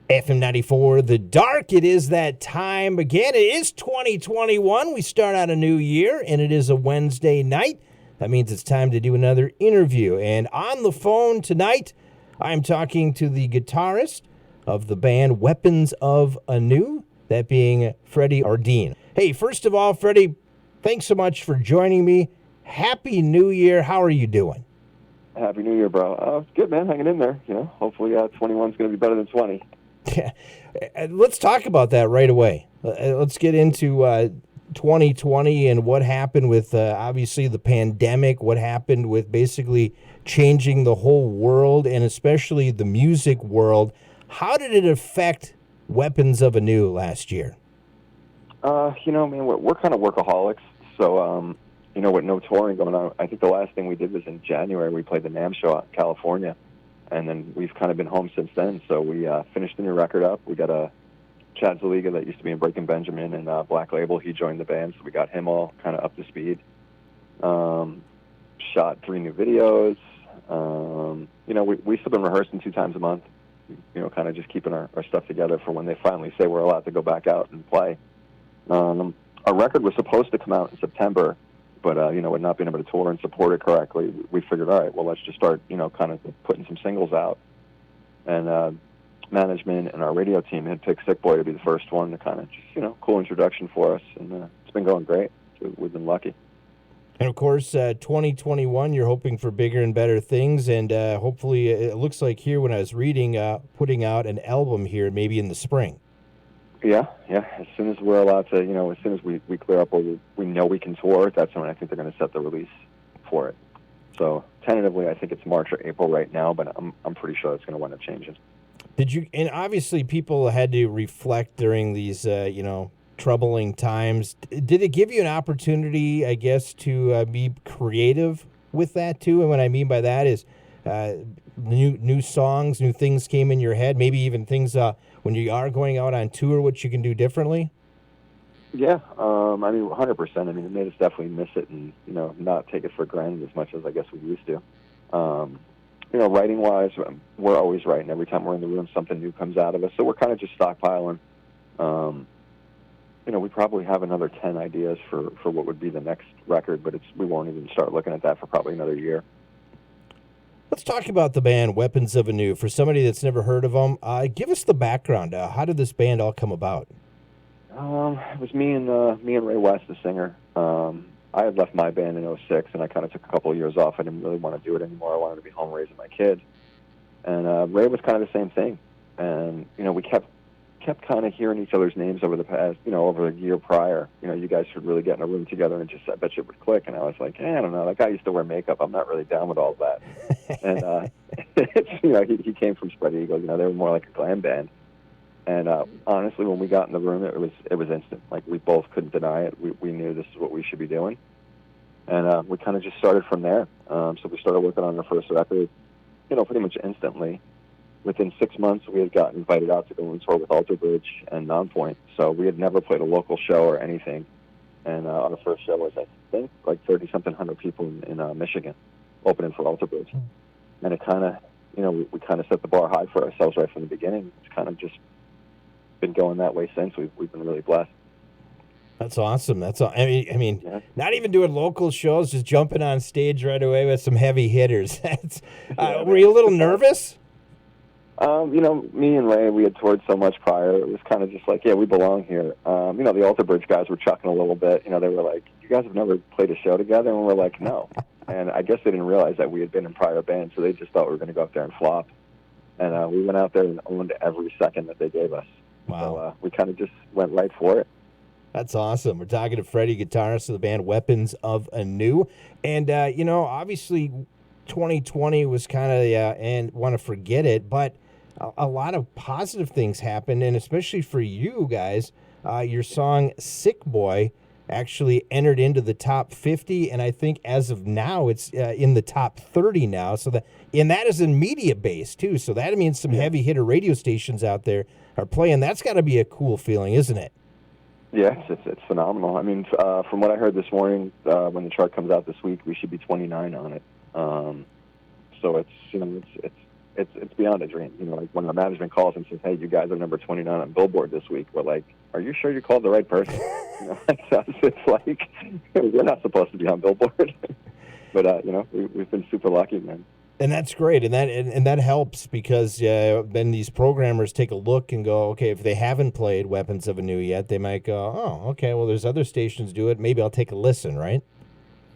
FM 94, The Dark. It is that time again. It is 2021. We start out a new year, and it is a Wednesday night. That means it's time to do another interview. And on the phone tonight, I'm talking to the guitarist of the band Weapons of Anew, that being Freddy Ordine. Hey, first of all, Freddy, thanks so much for joining me. Happy New Year. How are you doing? Happy New Year, bro. It's good, man. Hanging in there. Hopefully 21's going to be better than 20. Yeah. Let's talk about that right away. Let's get into 2020 and what happened with, obviously, the pandemic, what happened with basically changing the whole world and especially the music world. How did it affect Weapons of Anew last year? Man, we're kind of workaholics. So, with no touring going on, I think the last thing we did was in January. We played the NAMM show out in California. And then we've kind of been home since then. So we finished the new record up. We got a Chad Zaliga that used to be in Breaking Benjamin and Black Label. He joined the band, so we got him all kind of up to speed. Shot 3 new videos. We've still been rehearsing 2 times a month. Kind of just keeping our stuff together for when they finally say we're allowed to go back out and play. Our record was supposed to come out in September. But, with not being able to tour and support it correctly, we figured, all right, well, let's just start, kind of putting some singles out. And management and our radio team had picked Sick Boy to be the first one to kind of just, cool introduction for us. And it's been going great. We've been lucky. And, of course, 2021, you're hoping for bigger and better things. And hopefully, it looks like here when I was reading, putting out an album here maybe in the spring. Yeah. As soon as we're allowed to, as soon as we clear up or we know we can tour, that's when I think they're going to set the release for it. So tentatively, I think it's March or April right now, but I'm pretty sure it's going to wind up changing. And obviously people had to reflect during these, troubling times. Did it give you an opportunity, I guess, to be creative with that too? And what I mean by that is new songs, new things came in your head, maybe even things when you are going out on tour, what you can do differently? Yeah, 100%. It made us definitely miss it and, not take it for granted as much as I guess we used to. Writing-wise, we're always writing. Every time we're in the room, something new comes out of us. So we're kind of just stockpiling. We probably have another 10 ideas for what would be the next record, but we won't even start looking at that for probably another year. Let's talk about the band Weapons of Anew. For somebody that's never heard of them, give us the background. How did this band all come about? It was me and Ray West, the singer. I had left my band in '06, and I kind of took a couple of years off. I didn't really want to do it anymore. I wanted to be home raising my kids. And Ray was kind of the same thing. And, we kept kind of hearing each other's names over the past, over a year prior. You guys should really get in a room together and just, I bet you it would click. And I was like, I don't know. That guy used to wear makeup. I'm not really down with all that. And, he came from Spread Eagle. They were more like a glam band. And honestly, when we got in the room, it was instant. Like, we both couldn't deny it. We knew this is what we should be doing. And we kind of just started from there. So we started working on our first record, pretty much instantly. Within 6 months, we had gotten invited out to go and tour with Alter Bridge and Nonpoint. So we had never played a local show or anything. And our first show was, I think, like 30-something hundred people in Michigan, opening for Alter Bridge. And it kind of, we kind of set the bar high for ourselves right from the beginning. It's kind of just been going that way since. We've been really blessed. That's awesome. Yeah. Not even doing local shows, just jumping on stage right away with some heavy hitters. Were you a little nervous? Me and Ray, we had toured so much prior. It was kind of just like, yeah, we belong here. The Alter Bridge guys were chucking a little bit. They were like, you guys have never played a show together? And we're like, no. And I guess they didn't realize that we had been in prior bands, so they just thought we were going to go up there and flop. And we went out there and owned every second that they gave us. Wow. So we kind of just went right for it. That's awesome. We're talking to Freddy, guitarist of the band Weapons of Anew. And, obviously 2020 was kind of, and want to forget it, but a lot of positive things happened, and especially for you guys, your song Sick Boy actually entered into the top 50, and I think as of now it's in the top 30 now. So that is in media base too. So that means some heavy hitter radio stations out there are playing. That's got to be a cool feeling, isn't it? Yes, it's phenomenal. From what I heard this morning, when the chart comes out this week, we should be 29 on it. So it's it's beyond a dream. You know, like when the management calls and says, "Hey, you guys are number 29 on Billboard this week," we're like, "Are you sure you called the right person?" You know, it's like we're not supposed to be on Billboard, but you know, we've been super lucky, man. And that's great, and that helps because then these programmers take a look and go, okay, if they haven't played Weapons of Anew yet, they might go, oh, okay, well, there's other stations do it. Maybe I'll take a listen, right?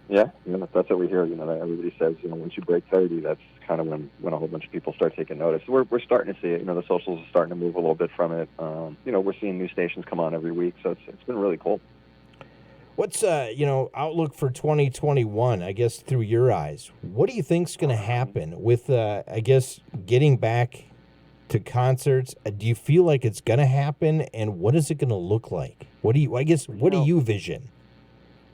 Yeah, you know, that's what we hear. You know, everybody says, you know, once you break 30, that's kind of when a whole bunch of people start taking notice. We're starting to see it. You know, the socials are starting to move a little bit from it. You know, we're seeing new stations come on every week, so it's been really cool. What's outlook for 2021? I guess through your eyes, what do you think's going to happen with I guess getting back to concerts? Do you feel like it's going to happen, and what is it going to look like? What do you vision?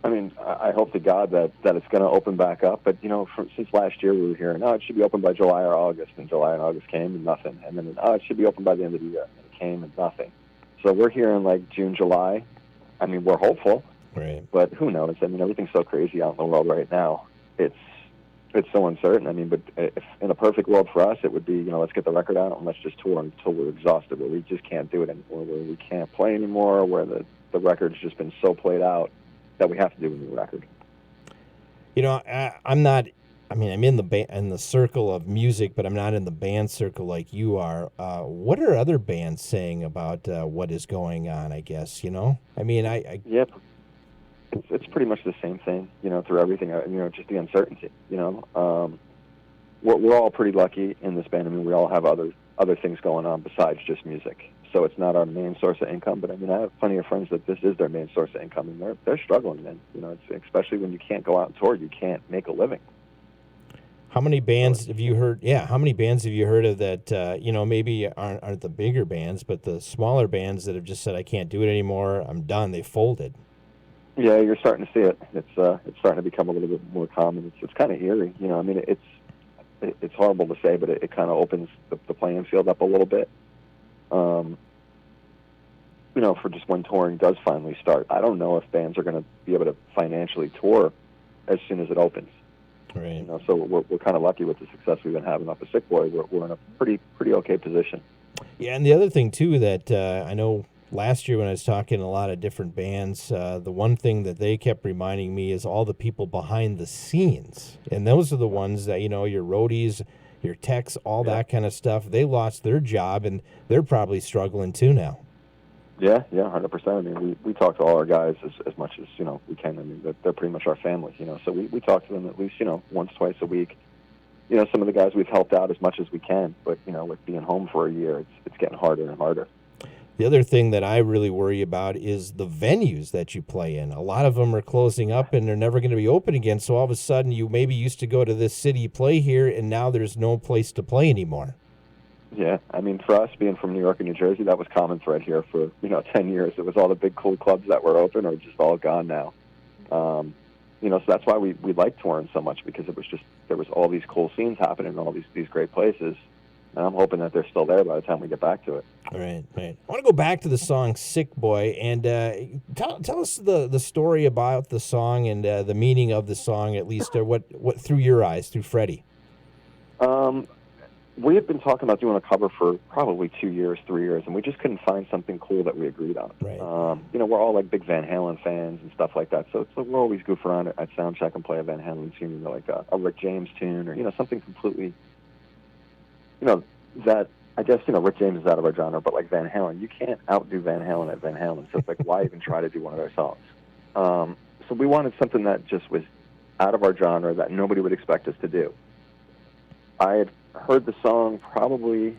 I mean, I hope to God that it's going to open back up. But, you know, since last year we were hearing, it should be open by July or August. And July and August came and nothing. And then, it should be open by the end of the year. And it came and nothing. So we're hearing like June, July. I mean, we're hopeful. Right. But who knows? I mean, everything's so crazy out in the world right now. It's so uncertain. I mean, but if in a perfect world for us, it would be, you know, let's get the record out and let's just tour until we're exhausted, where we just can't do it anymore, where we can't play anymore, where the record's just been so played out that we have to do a new record. You know, I'm not. I mean, I'm in the circle of music, but I'm not in the band circle like you are. What are other bands saying about what is going on? I guess, you know. I mean, Yep. It's pretty much the same thing, you know, through everything. You know, just the uncertainty. You know, we're all pretty lucky in this band. I mean, we all have other things going on besides just music. So it's not our main source of income, but I mean, I have plenty of friends that this is their main source of income, and they're struggling, man. You know, it's, especially when you can't go out and tour, you can't make a living. How many bands have you heard? Yeah, how many bands have you heard of that? You know, maybe aren't the bigger bands, but the smaller bands that have just said, "I can't do it anymore. I'm done." They folded. Yeah, you're starting to see it. It's starting to become a little bit more common. It's kind of eerie. You know, I mean, it's horrible to say, but it kind of opens the playing field up a little bit. You know, for just when touring does finally start. I don't know if bands are going to be able to financially tour as soon as it opens. Right. You know, so we're kind of lucky with the success we've been having off of Sick Boy. We're in a pretty okay position. Yeah, and the other thing too that I know last year when I was talking to a lot of different bands, the one thing that they kept reminding me is all the people behind the scenes, and those are the ones that, you know, your roadies, your techs, all that kind of stuff. They lost their job and they're probably struggling too now. Yeah, 100%. I mean, we talk to all our guys as much as, you know, we can. I mean, they're pretty much our family, you know. So we talk to them at least, you know, once, twice a week. You know, some of the guys we've helped out as much as we can, but, you know, with being home for a year, it's getting harder and harder. The other thing that I really worry about is the venues that you play in. A lot of them are closing up and they're never going to be open again. So all of a sudden you maybe used to go to this city, play here, and now there's no place to play anymore. Yeah, I mean, for us being from New York and New Jersey, that was common thread here for, you know, 10 years. It was all the big cool clubs that were open are just all gone now. You know, so that's why we like touring so much, because it was just, there was all these cool scenes happening in all these great places. And I'm hoping that they're still there by the time we get back to it. Right. I want to go back to the song Sick Boy and tell us the story about the song and the meaning of the song, at least, or what through your eyes, through Freddy. We had been talking about doing a cover for probably 2 years, 3 years, and we just couldn't find something cool that we agreed on. Right. You know, we're all like big Van Halen fans and stuff like that, so we're always goofing around at soundcheck and play a Van Halen tune, you know, like a Rick James tune, or, you know, something completely, you know, that, I guess, you know, Rick James is out of our genre, but like Van Halen, you can't outdo Van Halen at Van Halen, so it's like, why even try to do one of their songs? So we wanted something that just was out of our genre that nobody would expect us to do. I had heard the song probably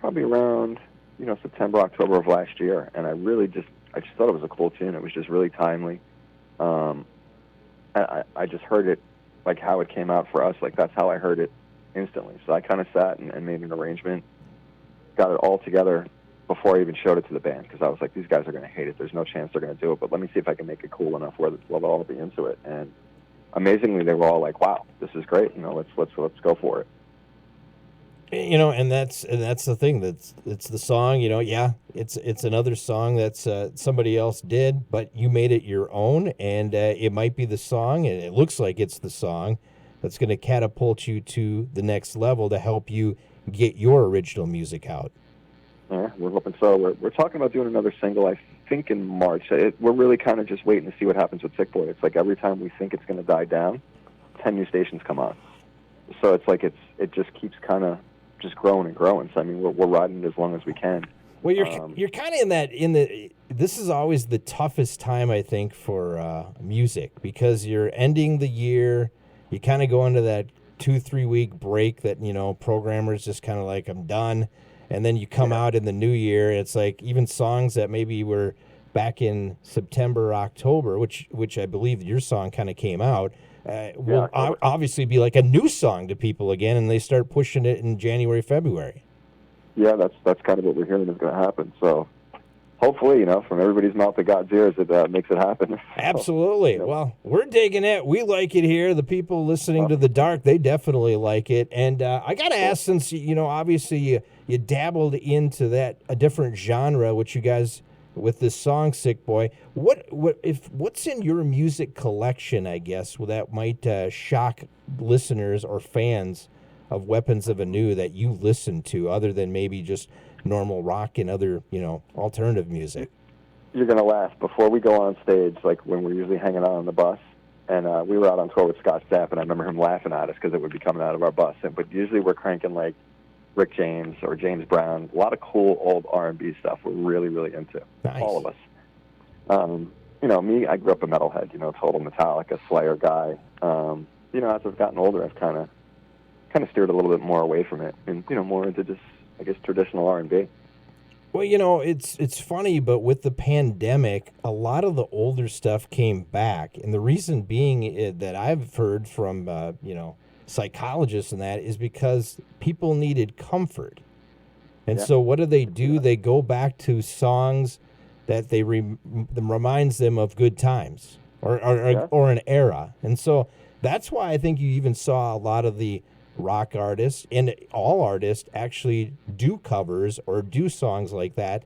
around, you know, September, October of last year, and I just thought it was a cool tune. It was just really timely. I just heard it like how it came out for us, like that's how I heard it instantly. So I kind of sat and made an arrangement, got it all together before I even showed it to the band, because I was like, these guys are going to hate it. There's no chance they're going to do it, but let me see if I can make it cool enough where they'll all be into it. And amazingly, they were all like, wow, this is great. You know, let's go for it. You know, and that's the thing. It's the song. You know, yeah, it's another song that's somebody else did, but you made it your own, and it might be the song, and it looks like it's the song that's going to catapult you to the next level to help you get your original music out? Yeah, we're hoping so. We're talking about doing another single, I think, in March. We're really kind of just waiting to see what happens with Sick Boy. It's like every time we think it's going to die down, 10 new stations come on. So it's like it just keeps kind of just growing and growing. So I mean, we're riding it as long as we can. Well, you're kind of this is always the toughest time, I think, for music, because you're ending the year. You kind of go into that 2-3 week break that, programmers just kind of like, I'm done. And then you come out in the new year, and it's like even songs that maybe were back in September, October, which I believe your song kind of came out, will obviously be like a new song to people again, and they start pushing it in January, February. Yeah, that's kind of what we're hearing is going to happen. So hopefully, from everybody's mouth to God's ears, it makes it happen. Absolutely. So, Well, we're digging it. We like it here. The people listening to The Dark, they definitely like it. And I got to ask, since, obviously you dabbled into a different genre, which you guys, with this song, Sick Boy, what's in your music collection, I guess, that might shock listeners or fans of Weapons of Anew that you listen to, other than maybe just normal rock and other, alternative music? You're going to laugh. Before we go on stage, like when we're usually hanging out on the bus, and we were out on tour with Scott Stapp, and I remember him laughing at us because it would be coming out of our bus. But usually we're cranking like Rick James or James Brown, a lot of cool old R&B stuff we're really, really into. Nice. All of us. Me, I grew up a metalhead, total Metallica, Slayer guy. As I've gotten older, I've kind of steered a little bit more away from it and, more into just, I guess, traditional R&B. Well, it's funny, but with the pandemic, a lot of the older stuff came back. And the reason being that I've heard from, psychologists and that is because people needed comfort. And so what do? They go back to songs that reminds them of good times or an era. And so that's why I think you even saw a lot of the rock artists and all artists actually do covers or do songs like that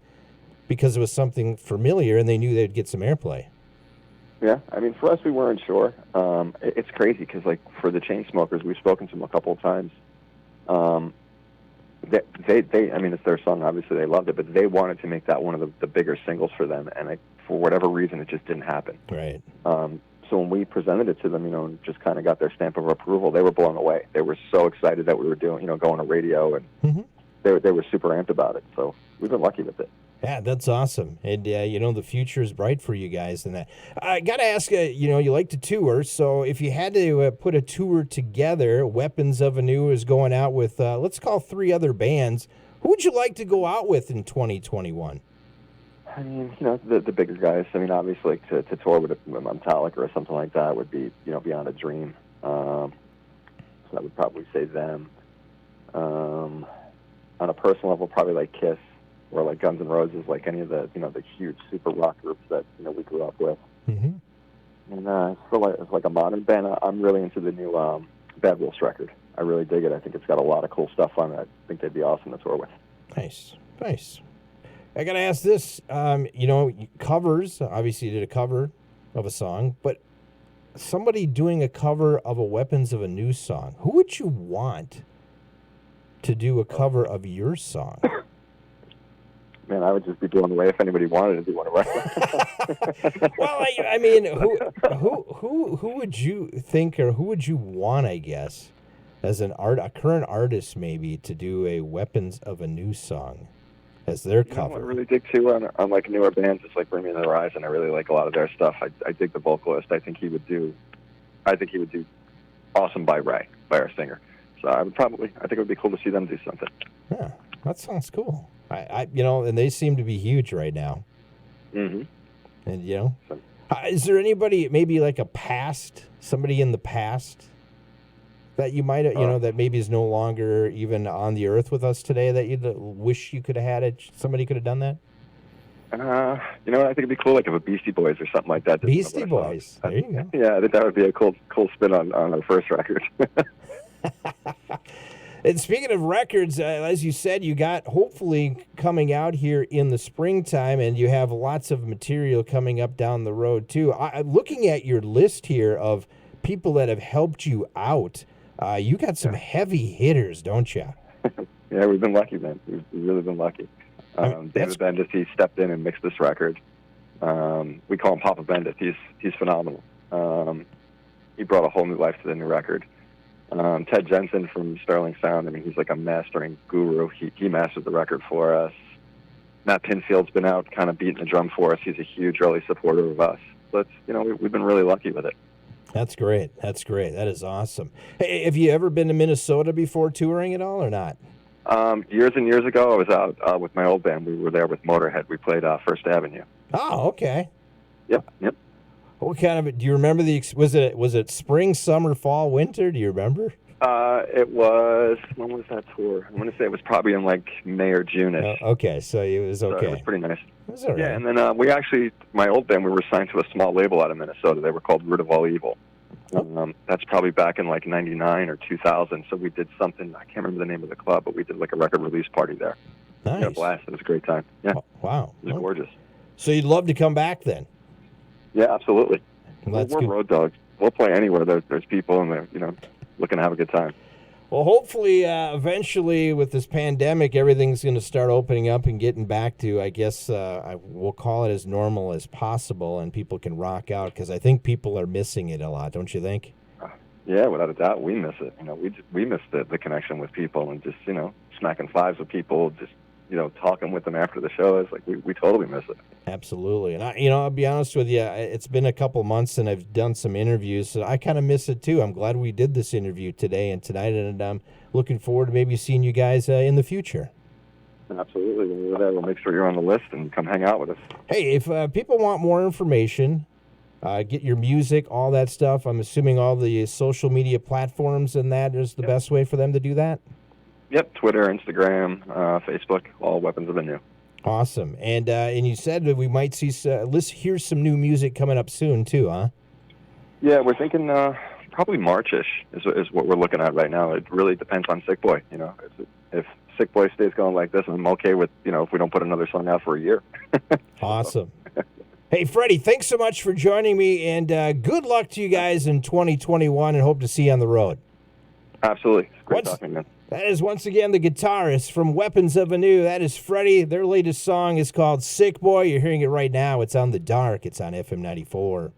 because it was something familiar and they knew they'd get some airplay. Yeah, I mean, for us, we weren't sure. It's crazy because, like, for the Chainsmokers, we've spoken to them a couple of times. I mean, it's their song. Obviously, they loved it, but they wanted to make that one of the bigger singles for them, and for whatever reason, it just didn't happen. Right. So when we presented it to them, and just kind of got their stamp of approval, they were blown away. They were so excited that we were doing, going to radio, and they were super amped about it. So we've been lucky with it. Yeah, that's awesome. And, the future is bright for you guys. And that I got to ask, you like to tour. So if you had to put a tour together, Weapons of Anew is going out with, let's call 3 other bands. Who would you like to go out with in 2021? I mean, the bigger guys. I mean, obviously, to tour with Metallica or something like that would be, beyond a dream. So I would probably say them. On a personal level, probably like Kiss or like Guns N' Roses, like any of the, the huge super rock groups that, we grew up with. Mm-hmm. And so it's like a modern band. I'm really into the new Bad Wolves record. I really dig it. I think it's got a lot of cool stuff on it. I think they'd be awesome to tour with. Nice. I got to ask this, covers, obviously you did a cover of a song, but somebody doing a cover of a Weapons of Anew song, who would you want to do a cover of your song? Man, I would just be blown away if anybody wanted to do one of ours. Well, I mean, who would you think, or who would you want, I guess, as a current artist maybe, to do a Weapons of Anew song as their cover? I really dig too on like newer bands. It's like Bring Me the Horizon. I really like a lot of their stuff. I dig the vocalist. I think he would do awesome by Ray, by our singer. So I think it would be cool to see them do something. Yeah, that sounds cool. And they seem to be huge right now. Mm-hmm. And, is there anybody, maybe like somebody in the past that you might have, that maybe is no longer even on the earth with us today that you wish you could have had it? Somebody could have done that? I think it'd be cool, like if a Beastie Boys or something like that. Beastie Boys. There you go. Yeah, I think that would be a cool spin on our first record. And speaking of records, as you said, you got hopefully coming out here in the springtime, and you have lots of material coming up down the road, too. Looking at your list here of people that have helped you out, you got some heavy hitters, don't you? Yeah, we've been lucky, man. We've really been lucky. David Bendis, he stepped in and mixed this record. We call him Papa Bendis. He's phenomenal. He brought a whole new life to the new record. Ted Jensen from Sterling Sound, I mean, he's like a mastering guru. He mastered the record for us. Matt Pinfield's been out kind of beating the drum for us. He's a huge early supporter of us. So it's, we've been really lucky with it. That's great. That's great. That is awesome. Hey, have you ever been to Minnesota before touring at all or not? Years and years ago, I was out with my old band. We were there with Motorhead. We played First Avenue. Oh, okay. Yep. What kind of? Do you remember was it spring, summer, fall, winter? Do you remember? It was. When was that tour? I'm going to say it was probably in like May or June-ish. Okay, so it was okay. So it was pretty nice. It was all right. Yeah, and then my old band, we were signed to a small label out of Minnesota. They were called Root of All Evil. That's probably back in like 99 or 2000. So we did something, I can't remember the name of the club, but we did like a record release party there. Nice. We had a blast. It was a great time. Yeah. Oh, wow. It was gorgeous. So you'd love to come back then? Yeah, absolutely. Well, we're road dogs. We'll play anywhere. There's people and they're, looking to have a good time. Well, hopefully, eventually, with this pandemic, everything's going to start opening up and getting back to, I guess, we'll call it as normal as possible, and people can rock out, because I think people are missing it a lot, don't you think? Yeah, without a doubt, we miss it. We miss the connection with people and just, smacking fives with people, just, talking with them after the show. It's like we totally miss it. Absolutely. And I'll be honest with you, it's been a couple months and I've done some interviews, so I kind of miss it too. I'm glad we did this interview today and tonight, and I'm looking forward to maybe seeing you guys in the future. Absolutely. When we're there, we'll make sure you're on the list and come hang out with us. Hey, if people want more information, get your music, all that stuff, I'm assuming all the social media platforms and that is the best way for them to do that? Yep, Twitter, Instagram, Facebook, all Weapons of Anew. Awesome. And you said that we might see hear some new music coming up soon too, huh? Yeah, we're thinking probably March-ish is what we're looking at right now. It really depends on Sick Boy. If Sick Boy stays going like this, I'm okay with, if we don't put another song out for a year. Awesome. Hey, Freddy, thanks so much for joining me, and good luck to you guys in 2021, and hope to see you on the road. Absolutely. It's great talking, man. That is once again the guitarist from Weapons of Anew. That is Freddy. Their latest song is called Sick Boy. You're hearing it right now. It's on The Dark. It's on FM 94.